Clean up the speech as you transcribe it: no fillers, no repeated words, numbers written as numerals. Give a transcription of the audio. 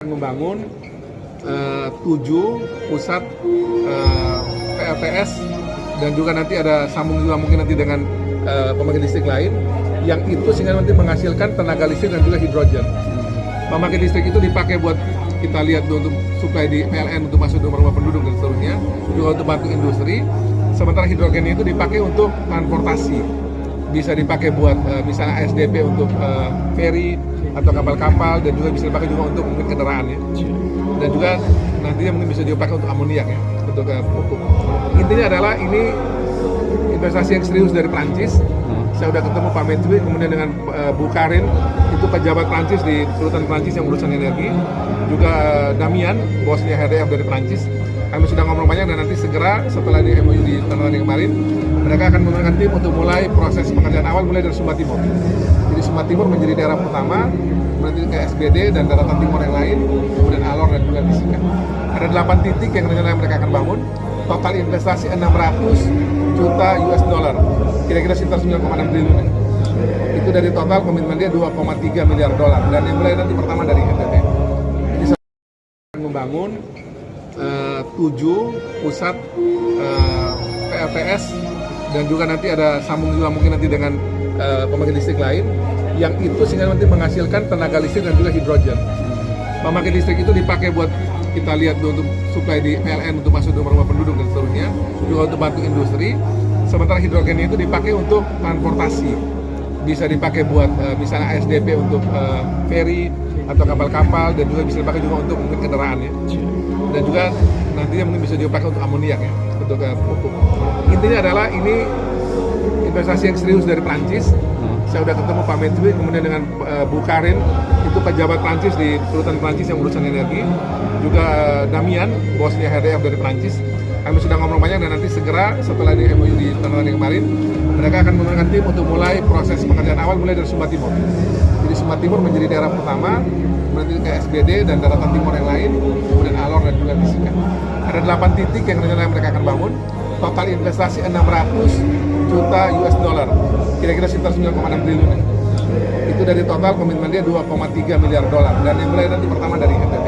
Membangun 7 pusat PLTS dan juga nanti ada sambung juga mungkin nanti dengan pembangkit listrik lain yang itu sehingga nanti menghasilkan tenaga listrik dan juga hidrogen. Pembangkit listrik itu dipakai buat kita lihat untuk suplai di PLN untuk masuk ke rumah penduduk dan seterusnya, juga untuk bantu industri. Sementara hidrogen itu dipakai untuk transportasi, bisa dipakai buat misalnya ASDP untuk ferry atau kapal-kapal, dan juga bisa dipakai juga untuk mungkin kendaraan ya. Dan juga nantinya mungkin bisa dipakai untuk amoniak ya, untuk pupuk. Intinya adalah ini investasi yang serius dari Prancis. Saya sudah ketemu Pak Menteri, kemudian dengan Bu Karin, itu pejabat Prancis di Kedutaan Prancis yang urusan energi, juga Damian, bosnya HDF dari Prancis. Kami sudah ngomong banyak dan nanti segera setelah di MOU ditandatangani kemarin, mereka akan menggunakan tim untuk mulai proses pekerjaan awal mulai dari Sumba Timur. Jadi Sumba Timur menjadi daerah pertama, nanti ke SBD dan daratan timur yang lain, kemudian Alor dan juga Disika. Ada 8 titik yang rencananya mereka akan bangun. Total investasi 600 juta US dollar, kira-kira sekitar 9,6 triliun. Itu dari total komitmen dia 2,3 miliar dolar, dan yang mulai nanti pertama dari NTT. Jadi saya akan membangun 7 pusat PLTS dan juga nanti ada sambung juga mungkin nanti dengan pembangkit listrik lain yang itu sehingga nanti menghasilkan tenaga listrik dan juga hidrogen. Pembangkit listrik itu dipakai buat kita lihat untuk suplai di PLN untuk masuk ke rumah penduduk dan seterusnya, juga untuk bantu industri. Sementara hidrogen itu dipakai untuk transportasi, bisa dipakai buat misalnya ASDP untuk ferry atau kapal-kapal, dan juga bisa dipakai juga untuk mungkin kendaraan ya. Dan juga nantinya mungkin bisa dipakai untuk amoniak ya, untuk pupuk. Intinya adalah ini investasi yang serius dari Prancis. Saya sudah ketemu Pak Menteri, kemudian dengan Bu Karin, itu pejabat Prancis di Kedutaan Prancis yang urusan energi, juga Damian, bosnya HDF dari Prancis. Kami sudah ngomong banyak dan nanti segera setelah di MOU ditandatangani kemarin, mereka akan menggunakan tim untuk mulai proses pekerjaan awal mulai dari Sumba Timur. Jadi Sumba Timur menjadi daerah pertama, nanti ke SBD dan daratan timur yang lain, kemudian Alor dan juga Disika. Ada 8 titik yang rencananya mereka akan bangun. Total investasi 600 juta US dollar, kira-kira sekitar 9,6 triliun. Itu dari total komitmen dia 2,3 miliar dolar, dan yang mulai nanti pertama dari NTT.